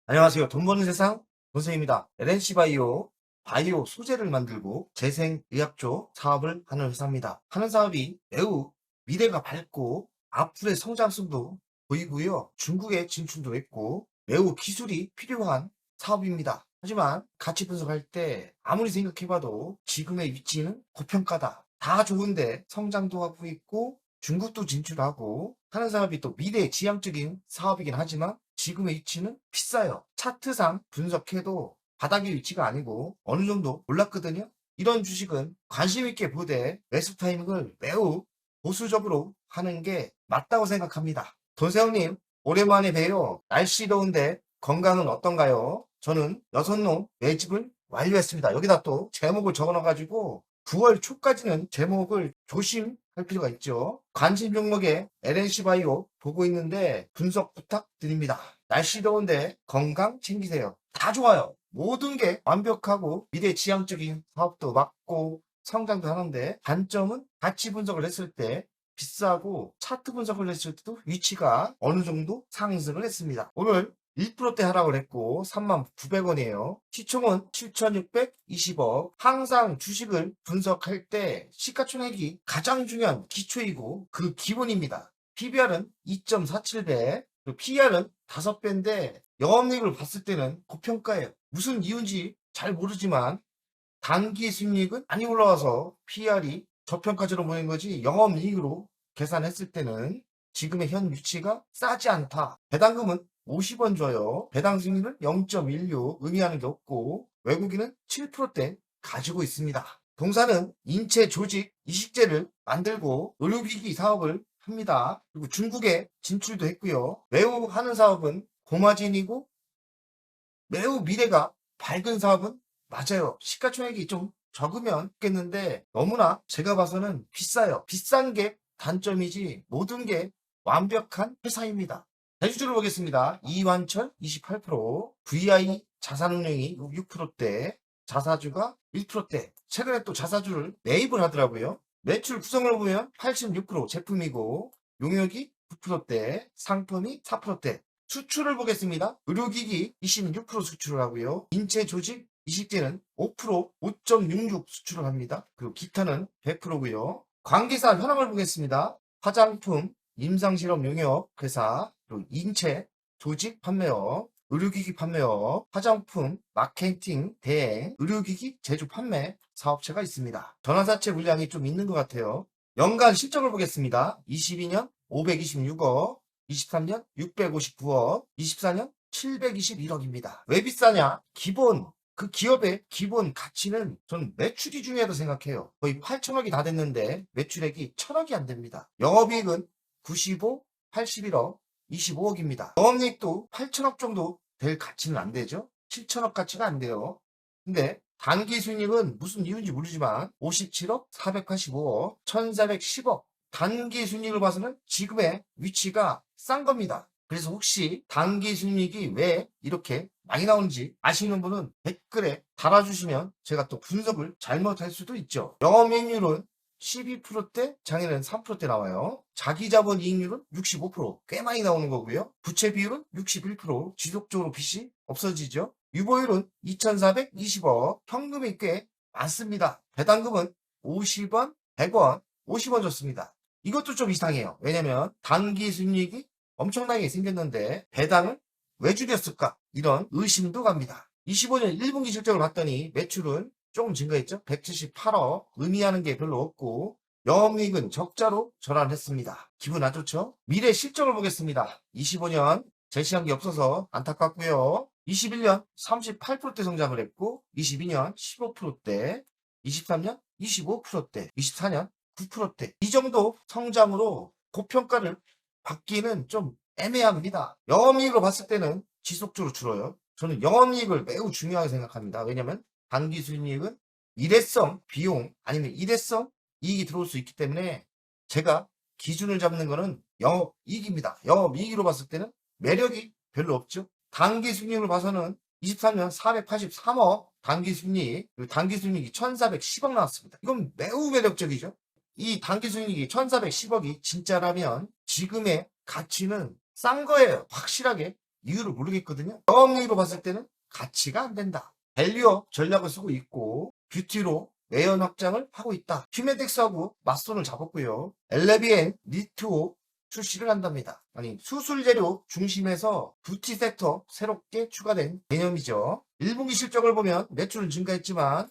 안녕하세요. 돈 버는 세상 돈쌤입니다. LNC 바이오 소재를 만들고 재생의학 쪽 사업을 하는 회사입니다. 하는 사업이 매우 미래가 밝고 앞으로의 성장성도 보이고요. 중국에 진출도 했고 매우 기술이 필요한 사업입니다. 하지만 가치 분석할 때 아무리 생각해봐도 지금의 위치는 고평가다. 다 좋은데 성장도 하고 있고 중국도 진출하고 하는 사업이 또 미래 지향적인 사업이긴 하지만 지금의 위치는 비싸요. 차트상 분석해도 바닥의 위치가 아니고 어느 정도 올랐거든요. 이런 주식은 관심 있게 보되 매수 타이밍을 매우 보수적으로 하는 게 맞다고 생각합니다. 돈세형님, 오랜만에 봬요. 날씨 더운데 건강은 어떤가요? 저는 6놈 매집을 완료했습니다. 여기다 또 제목을 적어놔가지고 9월 초까지는 제목을 조심할 필요가 있죠. 관심 종목에 LNC 바이오 보고 있는데 분석 부탁드립니다. 날씨 더운데 건강 챙기세요. 다 좋아요. 모든 게 완벽하고 미래지향적인 사업도 맞고 성장도 하는데 단점은 가치 분석을 했을 때 비싸고 차트 분석을 했을 때도 위치가 어느 정도 상승을 했습니다. 오늘 1%대 하락을 했고 39,900원이에요. 시총은 7,620억. 항상 주식을 분석할 때 시가총액이 가장 중요한 기초이고 그 기본입니다. PBR은 2.47배, PER은 5배인데 영업이익을 봤을 때는 고평가예요. 무슨 이유인지 잘 모르지만 단기 수익은 많이 올라와서 PER이 저평가처럼 보이는 거지 영업이익으로 계산했을 때는 지금의 현 위치가 싸지 않다. 배당금은 50원 줘요. 배당 수익률은 0.16 의미하는 게 없고 외국인은 7%대 가지고 있습니다. 동사는 인체 조직 이식제를 만들고 의료기기 사업을 합니다. 그리고 중국에 진출도 했고요. 매우 하는 사업은 고마진이고 매우 미래가 밝은 사업은 맞아요. 시가총액이 좀 적으면 좋겠는데 너무나 제가 봐서는 비싸요. 비싼 게 단점이지 모든 게 완벽한 회사입니다. 대주주를 보겠습니다. 이완철 28%, VI 자산운용이 6%대, 자사주가 1%대. 최근에 또 자사주를 매입을 하더라고요. 매출 구성을 보면 86% 제품이고 용역이 9%대, 상품이 4%대. 수출을 보겠습니다. 의료기기 26% 수출을 하고요. 인체 조직 이식제는 5%, 5.66 수출을 합니다. 그리고 기타는 100%고요. 관계사 현황을 보겠습니다. 화장품, 임상실험 용역 회사, 그리고 인체 조직 판매업, 의료기기 판매업, 화장품, 마케팅, 대행, 의료기기 제조 판매 사업체가 있습니다. 전환사채 물량이 좀 있는 것 같아요. 연간 실적을 보겠습니다. 22년 526억, 23년 659억, 24년 721억입니다. 왜 비싸냐? 기본, 그 기업의 기본 가치는 저는 매출이 중요하다고 생각해요. 거의 8천억이 다 됐는데 매출액이 1,000억이 안 됩니다. 영업이익은 95, 81억, 25억입니다. 영업이익도 8천억 정도 될 가치는 안 되죠? 7천억 가치가 안 돼요. 근데 단기 순이익은 무슨 이유인지 모르지만 57억, 485억, 1410억. 단기 순이익을 봐서는 지금의 위치가 싼 겁니다. 그래서 혹시 단기 순이익이 왜 이렇게 많이 나오는지 아시는 분은 댓글에 달아주시면 제가 또 분석을 잘못할 수도 있죠. 영업이익률은 12%대, 장에는 3%대 나와요. 자기자본 이익률은 65%꽤 많이 나오는 거고요. 부채 비율은 61% 지속적으로 빚이 없어지죠. 유보율은 2,420억, 현금이 꽤 많습니다. 배당금은 50원, 100원, 50원 줬습니다. 이것도 좀 이상해요. 왜냐면 단기 순이익이 엄청나게 생겼는데 배당을 왜 줄였을까? 이런 의심도 갑니다. 25년 1분기 실적을 봤더니 매출은 조금 증가했죠. 178억, 의미하는 게 별로 없고 영업이익은 적자로 전환했습니다. 기분 안 좋죠? 미래 실적을 보겠습니다. 25년 제시한 게 없어서 안타깝고요. 21년 38%대 성장을 했고 22년 15%대, 23년 25%대, 24년 9%대. 이 정도 성장으로 고평가를 받기는 좀 애매합니다. 영업이익으로 봤을 때는 지속적으로 줄어요. 저는 영업이익을 매우 중요하게 생각합니다. 왜냐하면 단기 순이익은 일회성 비용 아니면 일회성 이익이 들어올 수 있기 때문에 제가 기준을 잡는 거는 영업이익입니다. 영업이익으로 봤을 때는 매력이 별로 없죠. 단기 순이익을 봐서는 23년 483억 단기 순이익, 그리고 단기 순이익이 1,410억 나왔습니다. 이건 매우 매력적이죠. 이 단기 순이익이 1,410억이 진짜라면 지금의 가치는 싼 거예요. 확실하게 이유를 모르겠거든요. 영업리로 봤을 때는 가치가 안 된다. 밸류업 전략을 쓰고 있고 뷰티로 매연 확장을 하고 있다. 휴메덱스하고 맞손을 잡았고요. 엘레비엔 니트오 출시를 한답니다. 아니 수술재료 중심에서 뷰티 섹터 새롭게 추가된 개념이죠. 1분기 실적을 보면 매출은 증가했지만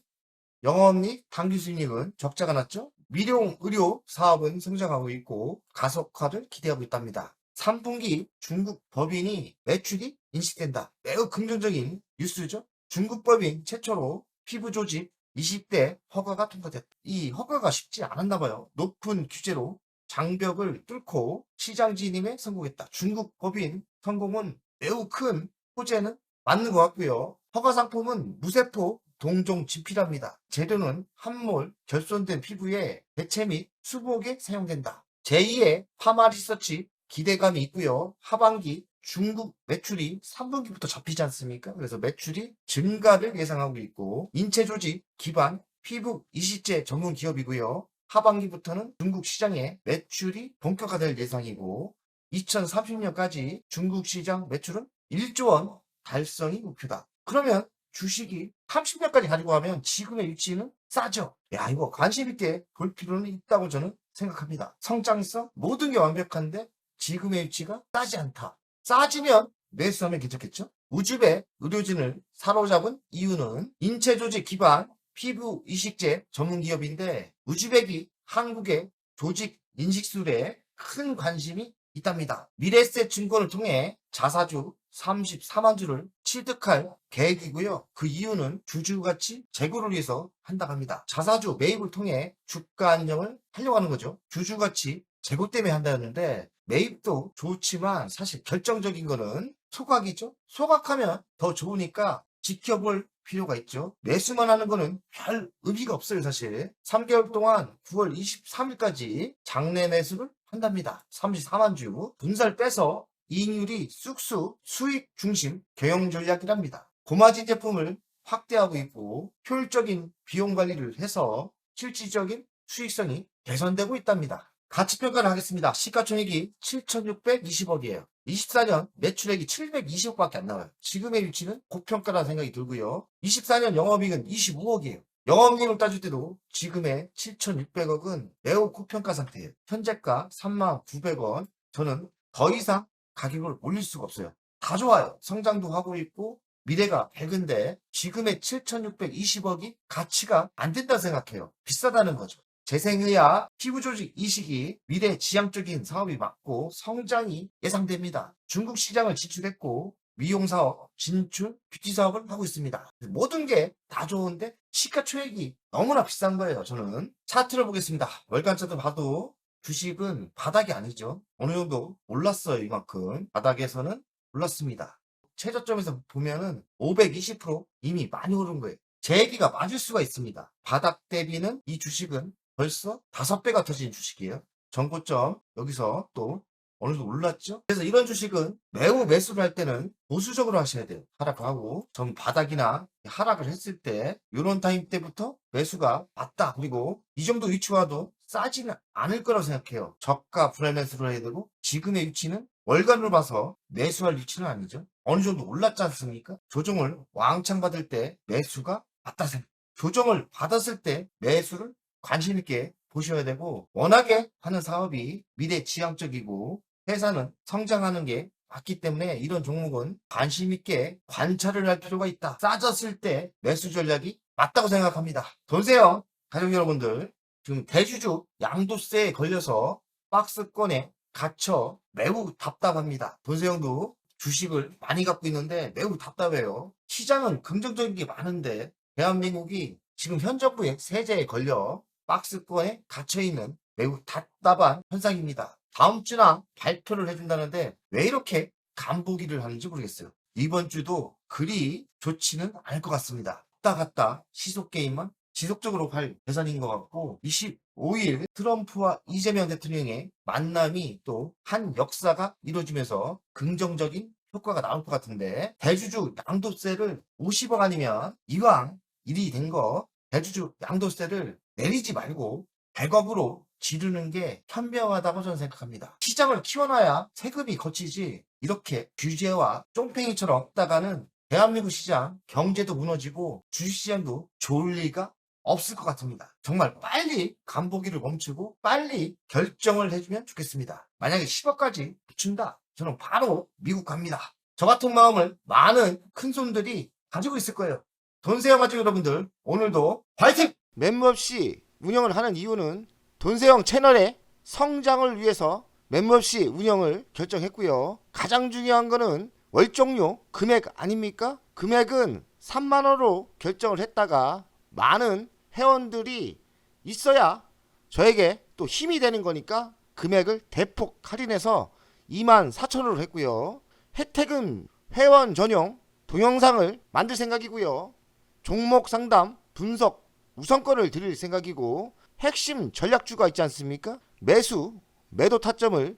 영업이익, 당기 수익률은 적자가 났죠. 미용 의료 사업은 성장하고 있고 가속화를 기대하고 있답니다. 3분기 중국 법인이 매출이 인식된다. 매우 긍정적인 뉴스죠. 중국 법인 최초로 피부 조직 20대 허가가 통과됐다. 이 허가가 쉽지 않았나 봐요. 높은 규제로 장벽을 뚫고 시장 진입에 성공했다. 중국 법인 성공은 매우 큰 호재는 맞는 것 같고요. 허가 상품은 무세포 동종 진필합니다. 재료는 함몰, 결손된 피부에 대체 및 수복에 사용된다. 제2의 파마 리서치 기대감이 있고요. 하반기 중국 매출이 3분기부터 잡히지 않습니까? 그래서 매출이 증가를 예상하고 있고 인체 조직 기반 피부 이식제 전문 기업이고요. 하반기부터는 중국 시장에 매출이 본격화될 예상이고 2030년까지 중국 시장 매출은 1조 원 달성이 목표다. 그러면 주식이 30년까지 가지고 가면 지금의 위치는 싸죠. 야, 이거 관심 있게 볼 필요는 있다고 저는 생각합니다. 성장성 모든 게 완벽한데 지금의 위치가 싸지 않다. 싸지면 매수하면 괜찮겠죠? 우즈벡 의료진을 사로잡은 이유는 인체 조직 기반 피부 이식제 전문 기업인데 우즈벡이 한국의 조직 인식술에 큰 관심이 있답니다. 미래세 증권을 통해 자사주 34만 주를 취득할 계획이고요. 그 이유는 주주가치 제고를 위해서 한다고 합니다. 자사주 매입을 통해 주가 안정을 하려고 하는 거죠. 주주가치 제고 때문에 한다는데 매입도 좋지만 사실 결정적인 거는 소각이죠. 소각하면 더 좋으니까 지켜볼 필요가 있죠. 매수만 하는 거는 별 의미가 없어요, 사실. 3개월 동안 9월 23일까지 장내 매수를 한답니다. 34만 주. 분살 빼서 이익률이 쑥쑥 수익 중심 경영 전략이랍니다. 고마진 제품을 확대하고 있고 효율적인 비용 관리를 해서 실질적인 수익성이 개선되고 있답니다. 가치평가를 하겠습니다. 시가총액이 7,620억이에요. 24년 매출액이 720억밖에 안 나와요. 지금의 위치는 고평가라는 생각이 들고요. 24년 영업이익은 25억이에요. 영업이익을 따질 때도 지금의 7,600억은 매우 고평가 상태예요. 현재가 39,900원. 저는 더 이상 가격을 올릴 수가 없어요. 다 좋아요. 성장도 하고 있고 미래가 밝은데 지금의 7,620억이 가치가 안 된다 생각해요. 비싸다는 거죠. 재생의학, 피부조직 이식이 미래 지향적인 사업이 맞고 성장이 예상됩니다. 중국 시장을 진출했고 미용사업, 진출, 뷰티 사업을 하고 있습니다. 모든 게 다 좋은데 시가총액이 너무나 비싼 거예요. 저는 차트를 보겠습니다. 월간 차트 봐도 주식은 바닥이 아니죠. 어느 정도 올랐어요. 이만큼 바닥에서는 올랐습니다. 최저점에서 보면은 520% 이미 많이 오른 거예요. 제 얘기가 맞을 수가 있습니다. 바닥 대비는 이 주식은 벌써 5배가 터진 주식이에요. 전고점 여기서 또 어느 정도 올랐죠. 그래서 이런 주식은 매우 매수를 할 때는 보수적으로 하셔야 돼요. 하락하고 전 바닥이나 하락을 했을 때 이런 타임 때부터 매수가 맞다. 그리고 이 정도 위치 와도 싸지는 않을 거라고 생각해요. 저가 불안매수를 해야 되고 지금의 위치는 월간으로 봐서 매수할 위치는 아니죠. 어느 정도 올랐지 않습니까? 조정을 왕창 받을 때 매수가 맞다 생각. 조정을 받았을 때 매수를 관심 있게 보셔야 되고 워낙에 하는 사업이 미래 지향적이고 회사는 성장하는 게 맞기 때문에 이런 종목은 관심 있게 관찰을 할 필요가 있다. 싸졌을 때 매수 전략이 맞다고 생각합니다. 보세요. 가족 여러분들 지금 대주주 양도세에 걸려서 박스권에 갇혀 매우 답답합니다. 도세형도 주식을 많이 갖고 있는데 매우 답답해요. 시장은 긍정적인 게 많은데 대한민국이 지금 현 정부의 세제에 걸려 박스권에 갇혀있는 매우 답답한 현상입니다. 다음 주나 발표를 해준다는데 왜 이렇게 간보기를 하는지 모르겠어요. 이번 주도 그리 좋지는 않을 것 같습니다. 왔다 갔다 시속 게임만 지속적으로 갈 대선인 것 같고 25일 트럼프와 이재명 대통령의 만남이 또 한 역사가 이루어지면서 긍정적인 효과가 나올 것 같은데 대주주 양도세를 50억 아니면 이왕 일이 된 거 대주주 양도세를 내리지 말고 100억으로 지르는 게 현명하다고 저는 생각합니다. 시장을 키워놔야 세금이 거치지 이렇게 규제와 쫑팽이처럼 했다가는 대한민국 시장 경제도 무너지고 주식시장도 좋을 리가 없을 것 같습니다. 정말 빨리 간보기를 멈추고 빨리 결정을 해주면 좋겠습니다. 만약에 10억까지 붙인다, 저는 바로 미국 갑니다. 저 같은 마음을 많은 큰손들이 가지고 있을 거예요. 돈세어 가족 여러분들, 오늘도 화이팅! 멤버없이 운영을 하는 이유는 돈세형 채널의 성장을 위해서 멤버없이 운영을 결정했고요. 가장 중요한 거는 월종료 금액 아닙니까? 금액은 3만원으로 결정을 했다가 많은 회원들이 있어야 저에게 또 힘이 되는 거니까 금액을 대폭 할인해서 24,000원으로 했고요. 혜택은 회원 전용 동영상을 만들 생각이고요. 종목 상담 분석 우선권을 드릴 생각이고, 핵심 전략주가 있지 않습니까? 매수 매도 타점을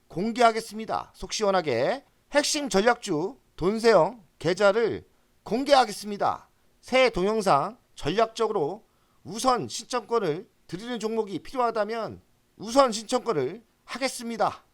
공개하겠습니다. 속 시원하게 핵심 전략주 돈세형 계좌를 공개하겠습니다. 새 동영상 전략적으로 우선 신청권을 드리는 종목이 필요하다면 우선 신청권을 하겠습니다.